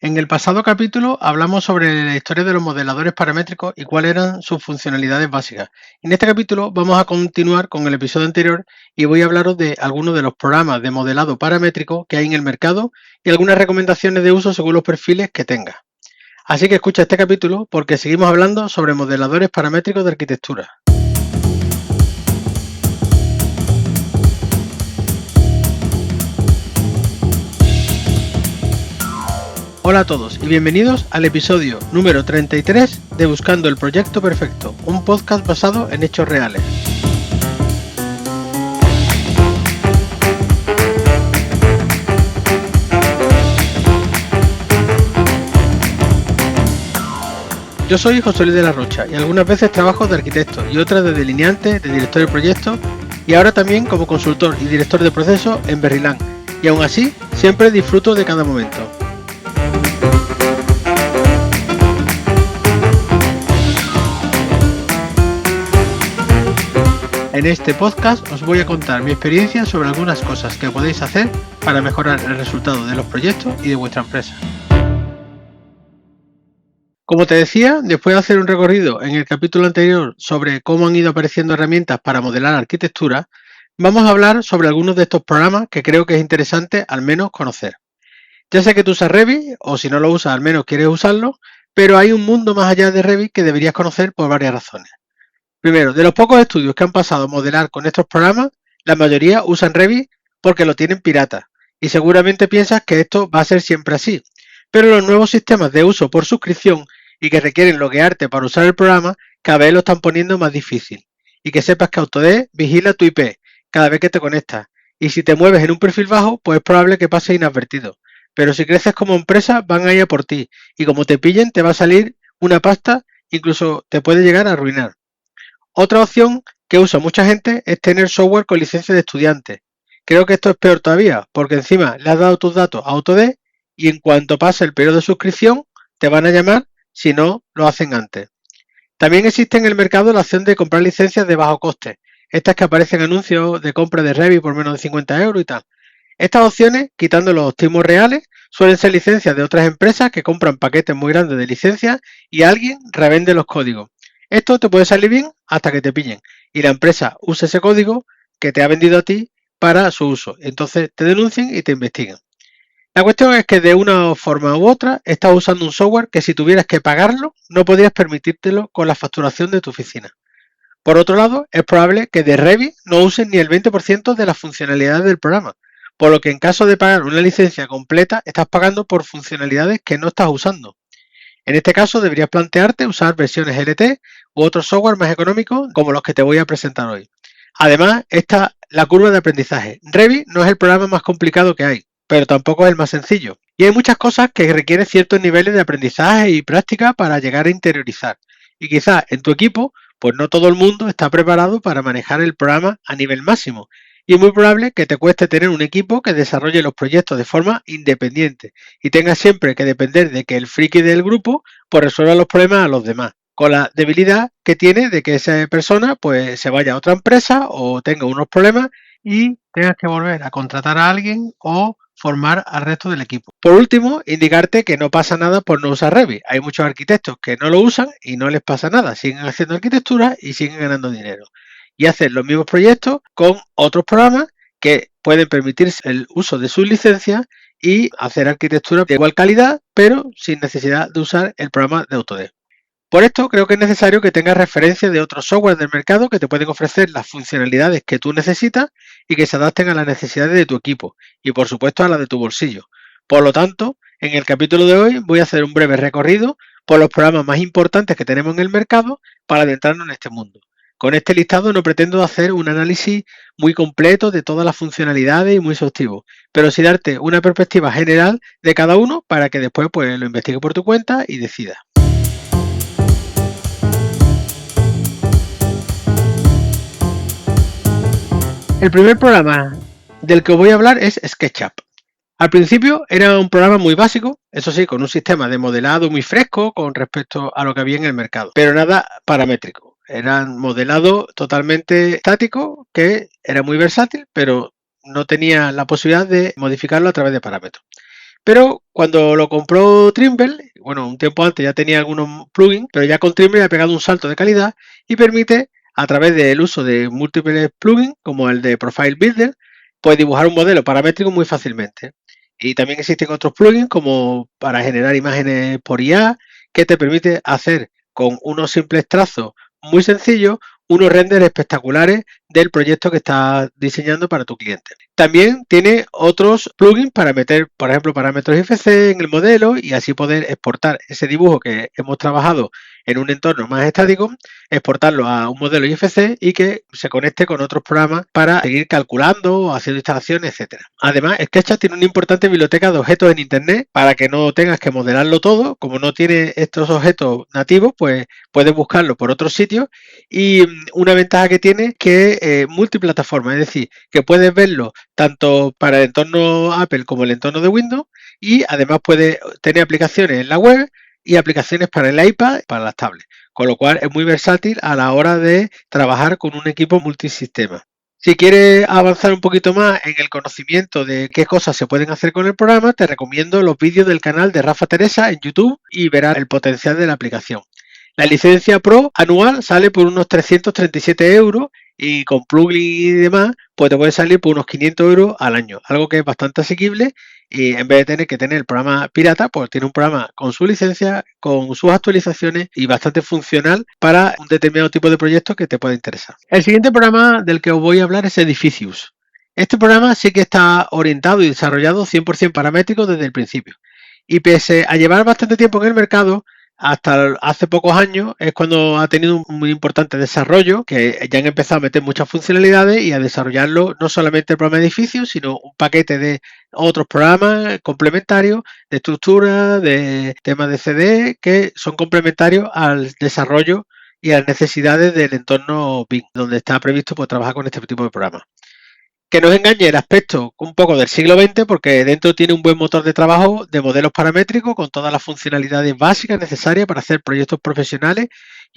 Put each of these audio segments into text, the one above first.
En el pasado capítulo hablamos sobre la historia de los modeladores paramétricos y cuáles eran sus funcionalidades básicas. En este capítulo vamos a continuar con el episodio anterior y voy a hablaros de algunos de los programas de modelado paramétrico que hay en el mercado y algunas recomendaciones de uso según los perfiles que tengas. Así que escucha este capítulo porque seguimos hablando sobre modeladores paramétricos de arquitectura. Hola a todos y bienvenidos al episodio número 33 de Buscando el Proyecto Perfecto, un podcast basado en hechos reales. Yo soy José Luis de la Rocha y algunas veces trabajo de arquitecto y otras de delineante, de director de proyecto y ahora también como consultor y director de proceso en Berryland. Y aún así, siempre disfruto de cada momento. En este podcast os voy a contar mi experiencia sobre algunas cosas que podéis hacer para mejorar el resultado de los proyectos y de vuestra empresa. Como te decía, después de hacer un recorrido en el capítulo anterior sobre cómo han ido apareciendo herramientas para modelar arquitectura, vamos a hablar sobre algunos de estos programas que creo que es interesante al menos conocer. Ya sé que tú usas Revit, o si no lo usas al menos quieres usarlo, pero hay un mundo más allá de Revit que deberías conocer por varias razones. Primero, de los pocos estudios que han pasado a modelar con estos programas, la mayoría usan Revit porque lo tienen pirata y seguramente piensas que esto va a ser siempre así. Pero los nuevos sistemas de uso por suscripción y que requieren loguearte para usar el programa, cada vez lo están poniendo más difícil. Y que sepas que Autodesk vigila tu IP cada vez que te conectas. Y si te mueves en un perfil bajo, pues es probable que pase inadvertido. Pero si creces como empresa, van a ir a por ti. Y como te pillen, te va a salir una pasta, incluso te puede llegar a arruinar. Otra opción que usa mucha gente es tener software con licencia de estudiante. Creo que esto es peor todavía, porque encima le has dado tus datos a Autodesk y en cuanto pase el periodo de suscripción, te van a llamar si no lo hacen antes. También existe en el mercado la opción de comprar licencias de bajo coste, estas que aparecen anuncios de compra de Revit por menos de 50 euros y tal. Estas opciones, quitando los optimos reales, suelen ser licencias de otras empresas que compran paquetes muy grandes de licencias y alguien revende los códigos. Esto te puede salir bien hasta que te pillen y la empresa use ese código que te ha vendido a ti para su uso. Entonces te denuncian y te investigan. La cuestión es que de una forma u otra estás usando un software que si tuvieras que pagarlo no podrías permitírtelo con la facturación de tu oficina. Por otro lado, es probable que de Revit no uses ni el 20% de las funcionalidades del programa, por lo que en caso de pagar una licencia completa estás pagando por funcionalidades que no estás usando. En este caso deberías plantearte usar versiones LT u otros software más económicos como los que te voy a presentar hoy. Además, está la curva de aprendizaje. Revit no es el programa más complicado que hay, pero tampoco es el más sencillo. Y hay muchas cosas que requieren ciertos niveles de aprendizaje y práctica para llegar a interiorizar. Y quizás en tu equipo, pues no todo el mundo está preparado para manejar el programa a nivel máximo. Y es muy probable que te cueste tener un equipo que desarrolle los proyectos de forma independiente y tengas siempre que depender de que el friki del grupo pues resuelva los problemas a los demás, con la debilidad que tiene de que esa persona pues se vaya a otra empresa o tenga unos problemas y tengas que volver a contratar a alguien o formar al resto del equipo. Por último, indicarte que no pasa nada por no usar Revit. Hay muchos arquitectos que no lo usan y no les pasa nada, siguen haciendo arquitectura y siguen ganando dinero. Y hacen los mismos proyectos con otros programas que pueden permitirse el uso de sus licencias y hacer arquitectura de igual calidad, pero sin necesidad de usar el programa de Autodesk. Por esto creo que es necesario que tengas referencia de otros software del mercado que te pueden ofrecer las funcionalidades que tú necesitas y que se adapten a las necesidades de tu equipo y por supuesto a las de tu bolsillo. Por lo tanto, en el capítulo de hoy voy a hacer un breve recorrido por los programas más importantes que tenemos en el mercado para adentrarnos en este mundo. Con este listado no pretendo hacer un análisis muy completo de todas las funcionalidades y muy exhaustivo, pero sí darte una perspectiva general de cada uno para que después pues, lo investigues por tu cuenta y decidas. El primer programa del que os voy a hablar es SketchUp. Al principio era un programa muy básico, eso sí, con un sistema de modelado muy fresco con respecto a lo que había en el mercado, pero nada paramétrico. Era un modelado totalmente estático que era muy versátil, pero no tenía la posibilidad de modificarlo a través de parámetros. Pero cuando lo compró Trimble, bueno, un tiempo antes ya tenía algunos plugins, pero ya con Trimble ha pegado un salto de calidad y permite, a través del uso de múltiples plugins, como el de Profile Builder, pues dibujar un modelo paramétrico muy fácilmente. Y también existen otros plugins como para generar imágenes por IA, que te permite hacer con unos simples trazos muy sencillos unos renders espectaculares del proyecto que estás diseñando para tu cliente. También tiene otros plugins para meter, por ejemplo, parámetros IFC en el modelo y así poder exportar ese dibujo que hemos trabajado en un entorno más estático, exportarlo a un modelo IFC y que se conecte con otros programas para seguir calculando, haciendo instalaciones, etcétera. Además, SketchUp tiene una importante biblioteca de objetos en Internet para que no tengas que modelarlo todo. Como no tiene estos objetos nativos, pues puedes buscarlo por otros sitios y una ventaja que tiene es que multiplataforma, es decir, que puedes verlo tanto para el entorno Apple como el entorno de Windows y además puedes tener aplicaciones en la web y aplicaciones para el iPad, para las tablets, con lo cual es muy versátil a la hora de trabajar con un equipo multisistema. Si quieres avanzar un poquito más en el conocimiento de qué cosas se pueden hacer con el programa, te recomiendo los vídeos del canal de Rafa Teresa en YouTube y verás el potencial de la aplicación. La licencia Pro anual sale por unos 337 euros y con plugin y demás, pues te puede salir por unos 500 euros al año, algo que es bastante asequible y en vez de tener que tener el programa pirata, pues tiene un programa con su licencia, con sus actualizaciones y bastante funcional para un determinado tipo de proyecto que te pueda interesar. El siguiente programa del que os voy a hablar es Edificius. Este programa sí que está orientado y desarrollado 100% paramétrico desde el principio. Y pese a llevar bastante tiempo en el mercado, hasta hace pocos años es cuando ha tenido un muy importante desarrollo, que ya han empezado a meter muchas funcionalidades y a desarrollarlo no solamente el programa de edificios, sino un paquete de otros programas complementarios de estructura, de temas de CD, que son complementarios al desarrollo y a las necesidades del entorno BIM, donde está previsto pues, trabajar con este tipo de programas. Que nos engañe el aspecto un poco del siglo XX porque dentro tiene un buen motor de trabajo de modelos paramétricos con todas las funcionalidades básicas necesarias para hacer proyectos profesionales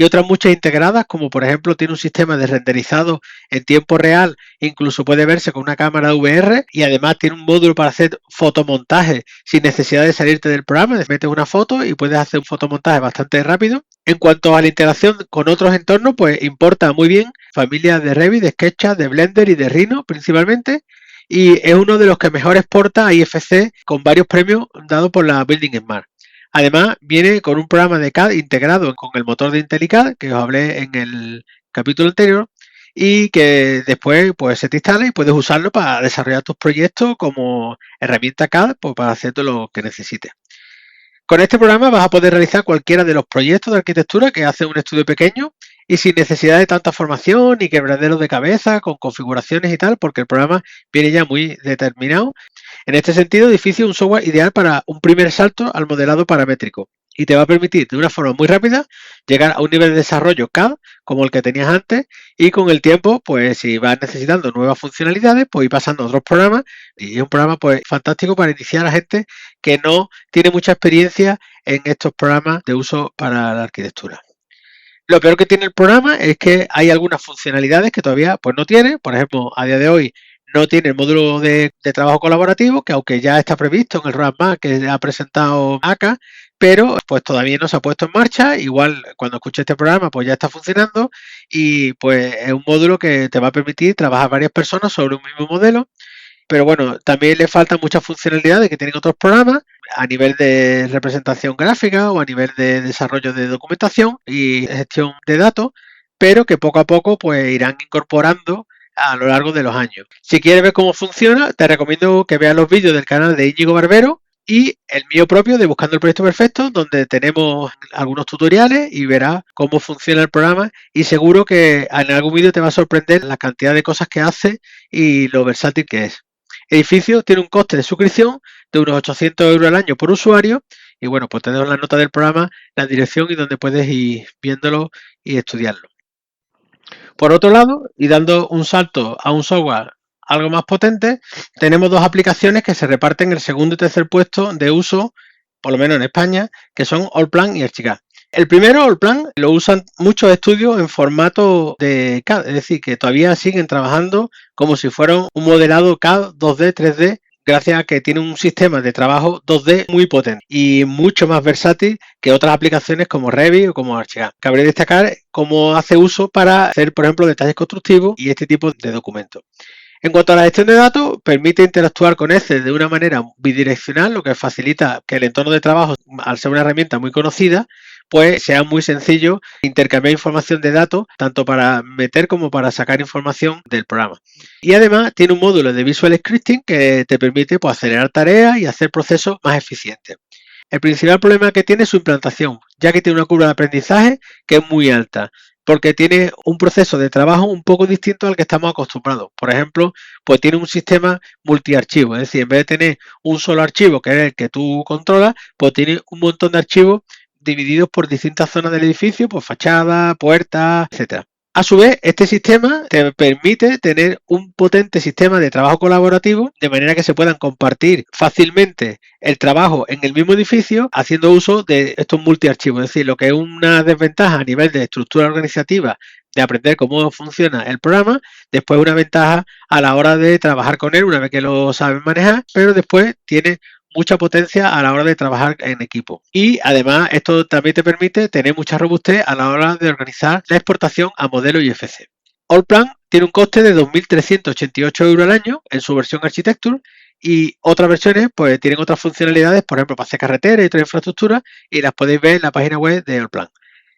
y otras muchas integradas, como por ejemplo tiene un sistema de renderizado en tiempo real, incluso puede verse con una cámara VR y además tiene un módulo para hacer fotomontaje sin necesidad de salirte del programa, metes una foto y puedes hacer un fotomontaje bastante rápido. En cuanto a la integración con otros entornos, pues importa muy bien familias de Revit, de SketchUp, de Blender y de Rhino principalmente, y es uno de los que mejor exporta a IFC con varios premios dados por la Building Smart. Además, viene con un programa de CAD integrado con el motor de IntelliCAD, que os hablé en el capítulo anterior, y que después pues, se te instala y puedes usarlo para desarrollar tus proyectos como herramienta CAD pues, para hacer todo lo que necesites. Con este programa vas a poder realizar cualquiera de los proyectos de arquitectura que hace un estudio pequeño y sin necesidad de tanta formación ni quebraderos de cabeza con configuraciones y tal, porque el programa viene ya muy determinado. En este sentido, Edificio es un software ideal para un primer salto al modelado paramétrico y te va a permitir de una forma muy rápida llegar a un nivel de desarrollo CAD como el que tenías antes y con el tiempo, pues si vas necesitando nuevas funcionalidades, pues ir pasando a otros programas y es un programa pues fantástico para iniciar a gente que no tiene mucha experiencia en estos programas de uso para la arquitectura. Lo peor que tiene el programa es que hay algunas funcionalidades que todavía pues, no tiene. Por ejemplo, a día de hoy no tiene el módulo de trabajo colaborativo, que aunque ya está previsto en el roadmap que ha presentado ACA, pero pues todavía no se ha puesto en marcha. Igual cuando escuche este programa pues ya está funcionando y pues es un módulo que te va a permitir trabajar varias personas sobre un mismo modelo. Pero bueno, también le faltan muchas funcionalidades que tienen otros programas a nivel de representación gráfica o a nivel de desarrollo de documentación y gestión de datos, pero que poco a poco pues irán incorporando a lo largo de los años. Si quieres ver cómo funciona, te recomiendo que veas los vídeos del canal de Íñigo Barbero y el mío propio de Buscando el Proyecto Perfecto, donde tenemos algunos tutoriales y verás cómo funciona el programa y seguro que en algún vídeo te va a sorprender la cantidad de cosas que hace y lo versátil que es. Edificio tiene un coste de suscripción de unos 800 euros al año por usuario y bueno, pues te dejo en la nota del programa la dirección y donde puedes ir viéndolo y estudiarlo. Por otro lado, y dando un salto a un software algo más potente, tenemos dos aplicaciones que se reparten el segundo y tercer puesto de uso, por lo menos en España, que son Allplan y Archicad. El primero, Allplan, lo usan muchos estudios en formato de CAD, es decir, que todavía siguen trabajando como si fuera un modelado CAD 2D, 3D gracias a que tiene un sistema de trabajo 2D muy potente y mucho más versátil que otras aplicaciones como Revit o como Archicad. Cabe destacar cómo hace uso para hacer, por ejemplo, detalles constructivos y este tipo de documentos. En cuanto a la gestión de datos, permite interactuar con Excel de una manera bidireccional, lo que facilita que el entorno de trabajo, al ser una herramienta muy conocida, pues sea muy sencillo intercambiar información de datos, tanto para meter como para sacar información del programa. Y además tiene un módulo de Visual Scripting que te permite pues, acelerar tareas y hacer procesos más eficientes. El principal problema que tiene es su implantación, ya que tiene una curva de aprendizaje que es muy alta, porque tiene un proceso de trabajo un poco distinto al que estamos acostumbrados. Por ejemplo, pues tiene un sistema multiarchivo, es decir, en vez de tener un solo archivo, que es el que tú controlas, pues tiene un montón de archivos divididos por distintas zonas del edificio, pues fachada, puertas, etcétera. A su vez, este sistema te permite tener un potente sistema de trabajo colaborativo, de manera que se puedan compartir fácilmente el trabajo en el mismo edificio, haciendo uso de estos multiarchivos. Es decir, lo que es una desventaja a nivel de estructura organizativa, de aprender cómo funciona el programa, después una ventaja a la hora de trabajar con él, una vez que lo saben manejar, pero después tiene mucha potencia a la hora de trabajar en equipo. Y además esto también te permite tener mucha robustez a la hora de organizar la exportación a modelo IFC. Allplan tiene un coste de 2.388 € al año en su versión Architecture y otras versiones pues tienen otras funcionalidades, por ejemplo para hacer carreteras y otra infraestructura, y las podéis ver en la página web de Allplan.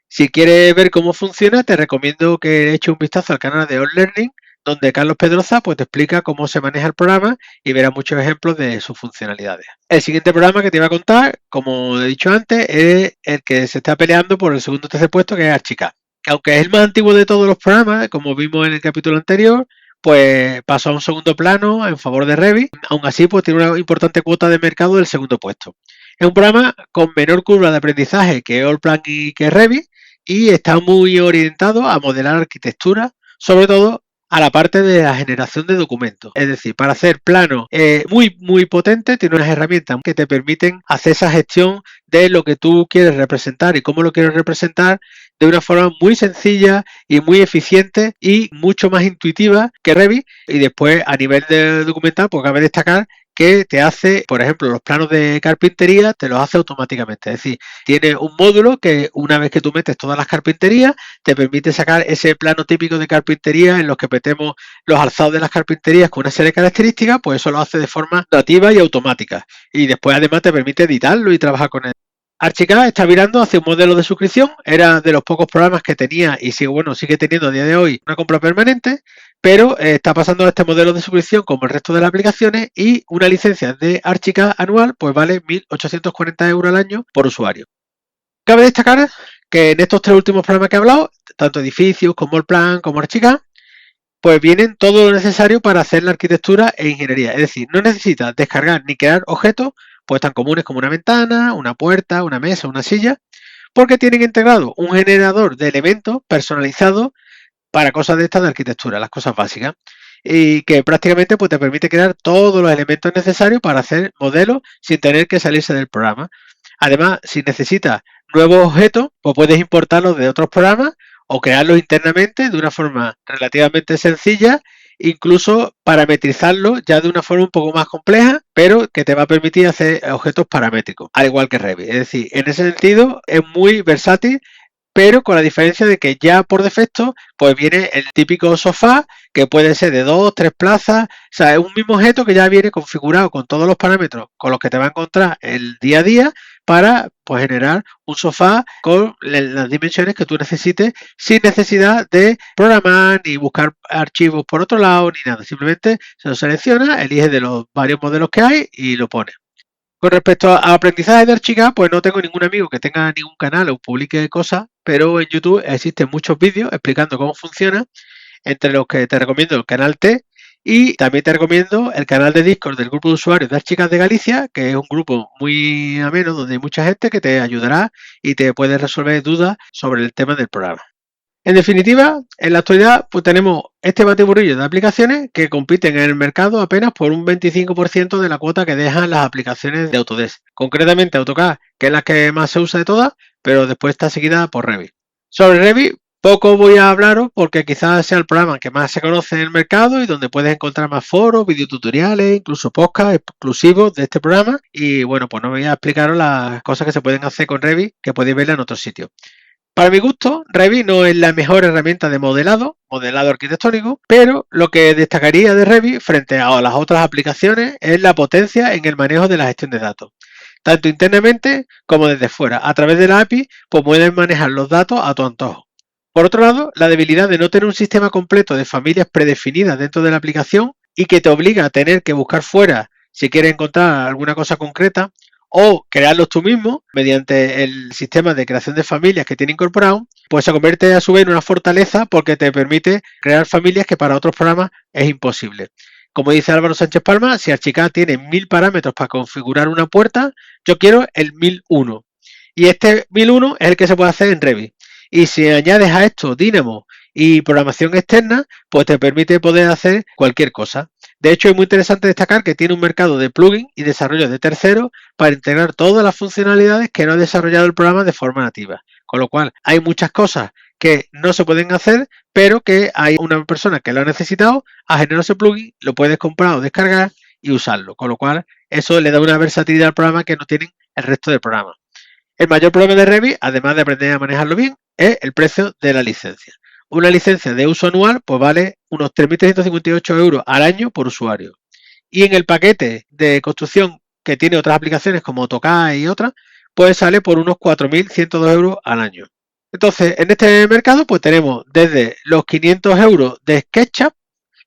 Si quieres ver cómo funciona, te recomiendo que eches un vistazo al canal de AllLearning, donde Carlos Pedroza pues, te explica cómo se maneja el programa y verás muchos ejemplos de sus funcionalidades. El siguiente programa que te iba a contar, como he dicho antes, es el que se está peleando por el segundo o tercer puesto, que es Archicad. Que aunque es el más antiguo de todos los programas, como vimos en el capítulo anterior, pues pasó a un segundo plano en favor de Revit. Aún así, pues tiene una importante cuota de mercado del segundo puesto. Es un programa con menor curva de aprendizaje que Allplan y que Revit, y está muy orientado a modelar arquitectura, sobre todo a la parte de la generación de documentos. Es decir, para hacer planos muy potentes, tiene unas herramientas que te permiten hacer esa gestión de lo que tú quieres representar y cómo lo quieres representar de una forma muy sencilla y muy eficiente y mucho más intuitiva que Revit. Y después, a nivel de documental, pues cabe destacar que te hace, por ejemplo, los planos de carpintería, te los hace automáticamente. Es decir, tiene un módulo que una vez que tú metes todas las carpinterías, te permite sacar ese plano típico de carpintería en los que metemos los alzados de las carpinterías con una serie de características, pues eso lo hace de forma nativa y automática. Y después además te permite editarlo y trabajar con él. Archicad está virando hacia un modelo de suscripción, era de los pocos programas que tenía y sigue teniendo a día de hoy una compra permanente, pero está pasando a este modelo de suscripción como el resto de las aplicaciones, y una licencia de Archicad anual pues vale 1.840 € al año por usuario. Cabe destacar que en estos tres últimos programas que he hablado, tanto edificios como Allplan como Archicad, pues vienen todo lo necesario para hacer la arquitectura e ingeniería. Es decir, no necesitas descargar ni crear objetos pues tan comunes como una ventana, una puerta, una mesa, una silla, porque tienen integrado un generador de elementos personalizados para cosas de estas de arquitectura, las cosas básicas, y que prácticamente pues, te permite crear todos los elementos necesarios para hacer modelos sin tener que salirse del programa. Además, si necesitas nuevos objetos, pues puedes importarlos de otros programas o crearlos internamente de una forma relativamente sencilla, incluso parametrizarlo ya de una forma un poco más compleja, pero que te va a permitir hacer objetos paramétricos, al igual que Revit. Es decir, en ese sentido es muy versátil, pero con la diferencia de que ya por defecto pues viene el típico sofá que puede ser de 2, 3 plazas, o sea, es un mismo objeto que ya viene configurado con todos los parámetros con los que te va a encontrar el día a día para pues generar un sofá con las dimensiones que tú necesites sin necesidad de programar ni buscar archivos por otro lado ni nada, simplemente se lo selecciona, elige de los varios modelos que hay y lo pone. Con respecto a aprendizaje de Archicad, pues no tengo ningún amigo que tenga ningún canal o publique cosas, pero en YouTube existen muchos vídeos explicando cómo funciona, entre los que te recomiendo el canal T, y también te recomiendo el canal de Discord del grupo de usuarios de Archicad de Galicia, que es un grupo muy ameno donde hay mucha gente que te ayudará y te puede resolver dudas sobre el tema del programa. En definitiva, en la actualidad pues tenemos este batiburrillo de aplicaciones que compiten en el mercado apenas por un 25% de la cuota que dejan las aplicaciones de Autodesk. Concretamente AutoCAD, que es la que más se usa de todas, pero después está seguida por Revit. Sobre Revit, Poco voy a hablaros porque quizás sea el programa que más se conoce en el mercado y donde puedes encontrar más foros, videotutoriales, incluso podcasts exclusivos de este programa. Y bueno, pues no voy a explicaros las cosas que se pueden hacer con Revit, que podéis verla en otro sitio. Para mi gusto, Revit no es la mejor herramienta de modelado arquitectónico, pero lo que destacaría de Revit frente a las otras aplicaciones es la potencia en el manejo de la gestión de datos. Tanto internamente como desde fuera. A través de la API, pues puedes manejar los datos a tu antojo. Por otro lado, la debilidad de no tener un sistema completo de familias predefinidas dentro de la aplicación y que te obliga a tener que buscar fuera si quieres encontrar alguna cosa concreta o crearlos tú mismo mediante el sistema de creación de familias que tiene incorporado, pues se convierte a su vez en una fortaleza porque te permite crear familias que para otros programas es imposible. Como dice Álvaro Sánchez Palma, si Archicad tiene 1000 parámetros para configurar una puerta, yo quiero el 1001. Y este 1001 es el que se puede hacer en Revit. Y si añades a esto Dynamo y programación externa, pues te permite poder hacer cualquier cosa. De hecho, es muy interesante destacar que tiene un mercado de plugins y desarrollo de terceros para integrar todas las funcionalidades que no ha desarrollado el programa de forma nativa. Con lo cual, hay muchas cosas que no se pueden hacer, pero que hay una persona que lo ha necesitado, ha generado ese plugin, lo puedes comprar o descargar y usarlo. Con lo cual, eso le da una versatilidad al programa que no tienen el resto del programa. El mayor problema de Revit, además de aprender a manejarlo bien, es el precio de la licencia. Una licencia de uso anual pues vale unos 3.358 euros al año por usuario. Y en el paquete de construcción que tiene otras aplicaciones como AutoCAD y otras, pues sale por unos 4.102 euros al año. Entonces, en este mercado pues tenemos desde los 500 euros de SketchUp,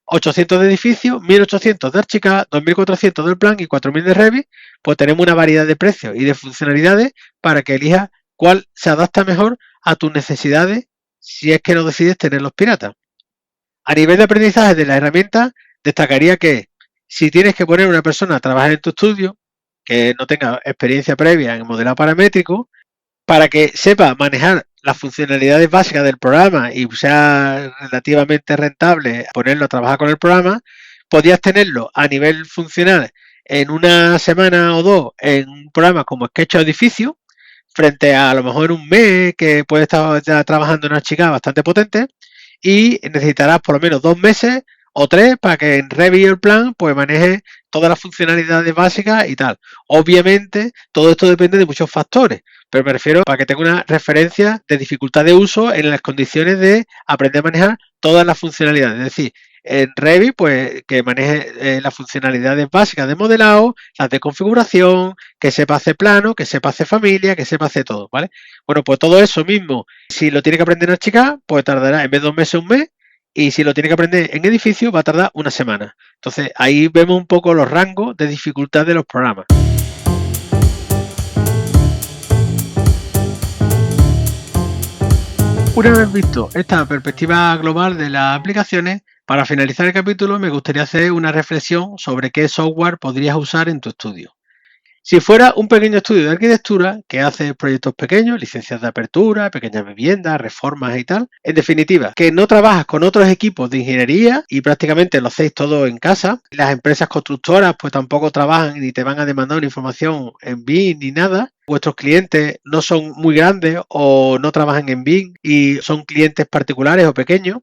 800 de edificio, 1.800 de Archicad, 2.400 del plan y 4.000 de Revit, pues tenemos una variedad de precios y de funcionalidades para que elijas cuál se adapta mejor a tus necesidades si es que no decides tener los piratas. A nivel de aprendizaje de la herramienta, destacaría que si tienes que poner a una persona a trabajar en tu estudio, que no tenga experiencia previa en modelado paramétrico, para que sepa manejar las funcionalidades básicas del programa y sea relativamente rentable ponerlo a trabajar con el programa, podías tenerlo a nivel funcional en una semana o dos en un programa como Sketch Edificio, frente a lo mejor un mes que puede estar ya trabajando en una chica bastante potente, y necesitarás por lo menos 2 meses o 3 para que en Revit el plan pues maneje todas las funcionalidades básicas y tal. Obviamente todo esto depende de muchos factores, pero me refiero para que tenga una referencia de dificultad de uso en las condiciones de aprender a manejar todas las funcionalidades. Es decir, en Revit, pues que maneje las funcionalidades básicas de modelado, las de configuración, que sepa hacer plano, que sepa hacer familia, que sepa hacer todo, ¿vale? Bueno, pues todo eso mismo, si lo tiene que aprender en Archicad, pues tardará en vez de 2 meses, un mes, y si lo tiene que aprender en edificio, va a tardar una semana. Entonces, ahí vemos un poco los rangos de dificultad de los programas. Una vez visto esta perspectiva global de las aplicaciones, para finalizar el capítulo me gustaría hacer una reflexión sobre qué software podrías usar en tu estudio. Si fuera un pequeño estudio de arquitectura que hace proyectos pequeños, licencias de apertura, pequeñas viviendas, reformas y tal, en definitiva, que no trabajas con otros equipos de ingeniería y prácticamente lo hacéis todo en casa, las empresas constructoras pues tampoco trabajan ni te van a demandar una información en BIM ni nada, vuestros clientes no son muy grandes o no trabajan en BIM y son clientes particulares o pequeños,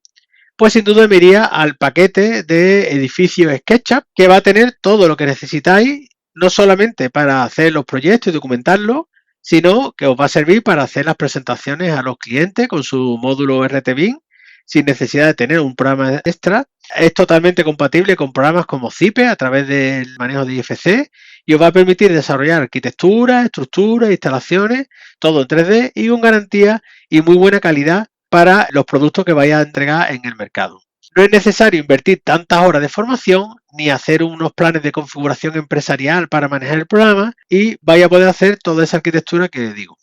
pues sin duda me iría al paquete de edificio SketchUp que va a tener todo lo que necesitáis, no solamente para hacer los proyectos y documentarlos, sino que os va a servir para hacer las presentaciones a los clientes con su módulo RTBIM sin necesidad de tener un programa extra. Es totalmente compatible con programas como Zipe a través del manejo de IFC y os va a permitir desarrollar arquitectura, estructuras, instalaciones, todo en 3D y con garantía y muy buena calidad para los productos que vais a entregar en el mercado. No es necesario invertir tantas horas de formación ni hacer unos planes de configuración empresarial para manejar el programa y vais a poder hacer toda esa arquitectura que digo.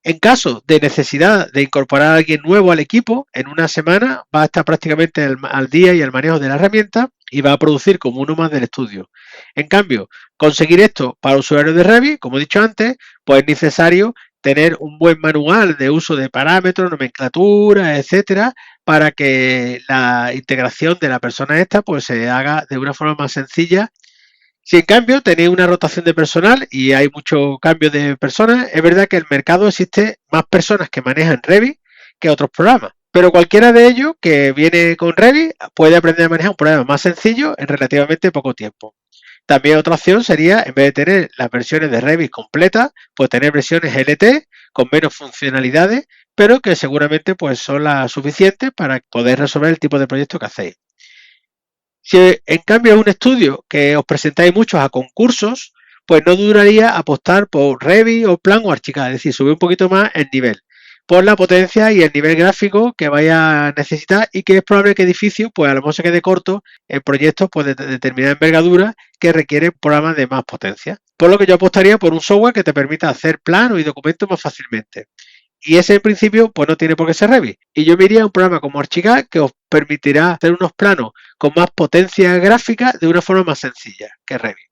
En caso de necesidad de incorporar a alguien nuevo al equipo, en una semana va a estar prácticamente al día y al manejo de la herramienta y va a producir como uno más del estudio. En cambio, conseguir esto para usuarios de Revit, como he dicho antes, pues es necesario tener un buen manual de uso de parámetros, nomenclatura, etcétera, para que la integración de la persona esta pues se haga de una forma más sencilla. Si en cambio tenéis una rotación de personal y hay mucho cambio de personas, es verdad que en el mercado existe más personas que manejan Revit que otros programas. Pero cualquiera de ellos que viene con Revit puede aprender a manejar un programa más sencillo en relativamente poco tiempo. También otra opción sería, en vez de tener las versiones de Revit completas, pues tener versiones LT con menos funcionalidades, pero que seguramente pues son las suficientes para poder resolver el tipo de proyecto que hacéis. Si en cambio es un estudio que os presentáis muchos a concursos, pues no duraría apostar por Revit o Plan o Archicad, es decir, subir un poquito más el nivel, por la potencia y el nivel gráfico que vaya a necesitar y que es probable que edificio, pues a lo mejor se quede corto en proyectos pues, de determinada envergadura que requieren programas de más potencia. Por lo que yo apostaría por un software que te permita hacer planos y documentos más fácilmente. Y ese en principio pues no tiene por qué ser Revit. Y yo me iría a un programa como Archicad que os permitirá hacer unos planos con más potencia gráfica de una forma más sencilla que Revit.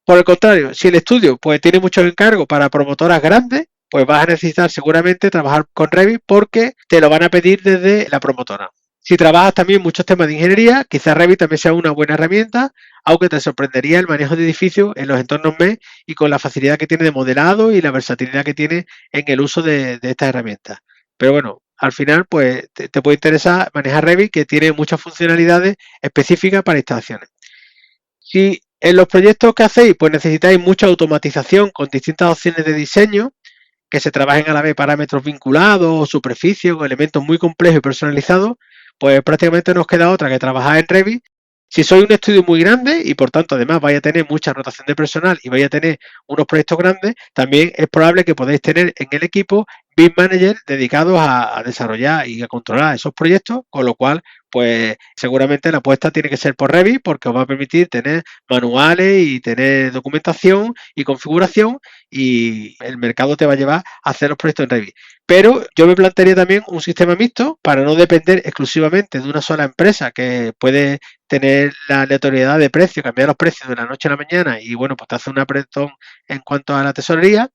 Por el contrario, si el estudio pues tiene muchos encargos para promotoras grandes, pues vas a necesitar seguramente trabajar con Revit porque te lo van a pedir desde la promotora. Si trabajas también muchos temas de ingeniería, quizás Revit también sea una buena herramienta, aunque te sorprendería el manejo de edificios en los entornos MES y con la facilidad que tiene de modelado y la versatilidad que tiene en el uso de estas herramientas. Pero bueno, al final pues te puede interesar manejar Revit, que tiene muchas funcionalidades específicas para instalaciones. Si en los proyectos que hacéis pues necesitáis mucha automatización con distintas opciones de diseño, que se trabajen a la vez parámetros vinculados o superficies o elementos muy complejos y personalizados, pues prácticamente no os queda otra que trabajar en Revit. Si sois un estudio muy grande y por tanto además vais a tener mucha rotación de personal y vais a tener unos proyectos grandes, también es probable que podáis tener en el equipo BIM managers dedicados a desarrollar y a controlar esos proyectos, con lo cual pues seguramente la apuesta tiene que ser por Revit porque os va a permitir tener manuales y tener documentación y configuración y el mercado te va a llevar a hacer los proyectos en Revit. Pero yo me plantearía también un sistema mixto para no depender exclusivamente de una sola empresa que puede tener la aleatoriedad de precio, cambiar los precios de la noche a la mañana y bueno, pues te hace un apretón en cuanto a la tesorería.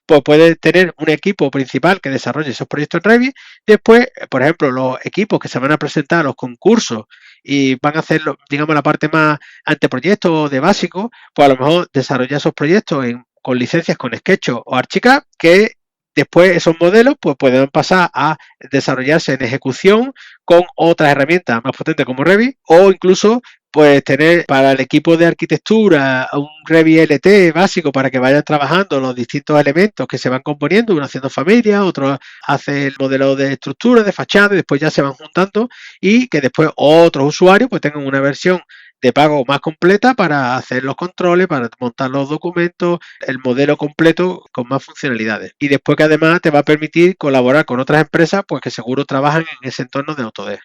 Pues puede tener un equipo principal que desarrolle esos proyectos en Revit. Después, por ejemplo, los equipos que se van a presentar a los concursos y van a hacer, digamos, la parte más anteproyecto de básico, pues a lo mejor desarrollar esos proyectos con licencias con Sketch o Archicad, que después esos modelos pues pueden pasar a desarrollarse en ejecución con otras herramientas más potentes como Revit o incluso pues tener para el equipo de arquitectura un Revit LT básico para que vayan trabajando los distintos elementos que se van componiendo, uno haciendo familia, otro hace el modelo de estructura, de fachada, y después ya se van juntando y que después otros usuarios pues tengan una versión de pago más completa para hacer los controles, para montar los documentos, el modelo completo con más funcionalidades. Y después que además te va a permitir colaborar con otras empresas pues que seguro trabajan en ese entorno de Autodesk.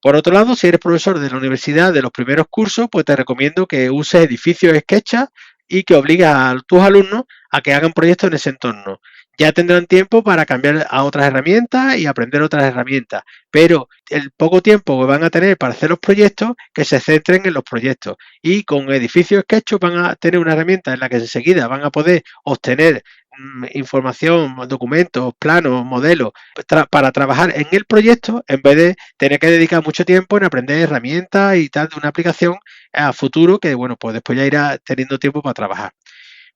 Por otro lado, si eres profesor de la universidad de los primeros cursos, pues te recomiendo que uses edificios SketchUp y que obligues a tus alumnos a que hagan proyectos en ese entorno. Ya tendrán tiempo para cambiar a otras herramientas y aprender otras herramientas, pero el poco tiempo que van a tener para hacer los proyectos, que se centren en los proyectos. Y con edificios SketchUp van a tener una herramienta en la que enseguida van a poder obtener información, documentos, planos, modelos, para trabajar en el proyecto en vez de tener que dedicar mucho tiempo en aprender herramientas y tal de una aplicación a futuro que, bueno, pues después ya irá teniendo tiempo para trabajar.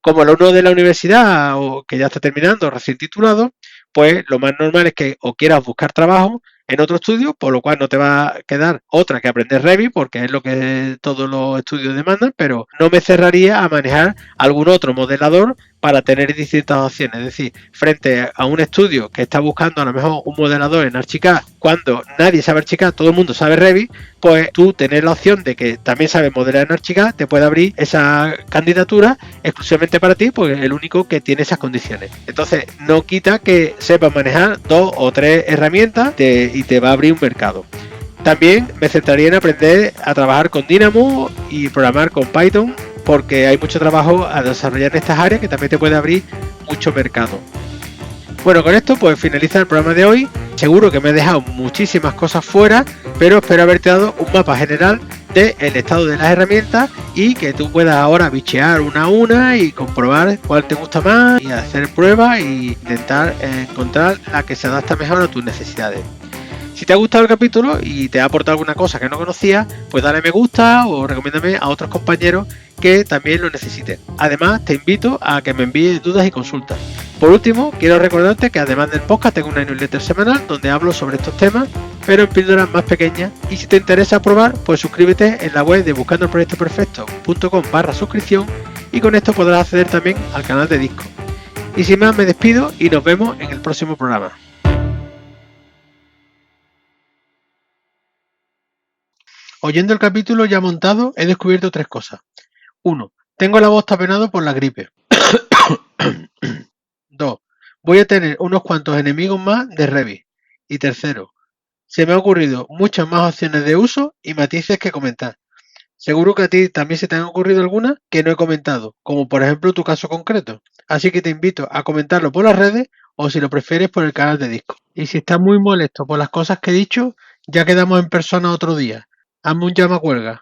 Como alumno de la universidad o que ya está terminando, recién titulado, pues lo más normal es que o quieras buscar trabajo en otro estudio, por lo cual no te va a quedar otra que aprender Revit, porque es lo que todos los estudios demandan, pero no me cerraría a manejar algún otro modelador para tener distintas opciones. Es decir, frente a un estudio que está buscando a lo mejor un modelador en Archicad, cuando nadie sabe Archicad, todo el mundo sabe Revit, pues tú tener la opción de que también sabes modelar en Archicad, te puede abrir esa candidatura exclusivamente para ti, porque es el único que tiene esas condiciones. Entonces, no quita que sepas manejar 2 o 3 herramientas y te va a abrir un mercado. También me centraría en aprender a trabajar con Dynamo y programar con Python, porque hay mucho trabajo a desarrollar en estas áreas que también te puede abrir mucho mercado. Bueno, con esto pues finaliza el programa de hoy. Seguro que me he dejado muchísimas cosas fuera, pero espero haberte dado un mapa general del estado de las herramientas y que tú puedas ahora bichear una a una y comprobar cuál te gusta más y hacer pruebas e intentar encontrar la que se adapta mejor a tus necesidades. Si te ha gustado el capítulo y te ha aportado alguna cosa que no conocías, pues dale me gusta o recomiéndame a otros compañeros que también lo necesiten. Además, te invito a que me envíes dudas y consultas. Por último, quiero recordarte que además del podcast tengo una newsletter semanal donde hablo sobre estos temas, pero en píldoras más pequeñas, y si te interesa probar, pues suscríbete en la web de buscandoelproyectoperfecto.com/suscripción y con esto podrás acceder también al canal de Discord. Y sin más me despido y nos vemos en el próximo programa. Oyendo el capítulo ya montado, he descubierto 3 cosas. 1. Tengo la voz tapenado por la gripe. 2. Voy a tener unos cuantos enemigos más de Revit. Y tercero, se me han ocurrido muchas más opciones de uso y matices que comentar. Seguro que a ti también se te han ocurrido algunas que no he comentado, como por ejemplo tu caso concreto. Así que te invito a comentarlo por las redes o si lo prefieres por el canal de Discord. Y si estás muy molesto por las cosas que he dicho, ya quedamos en persona otro día. Hazme un llamacuelga.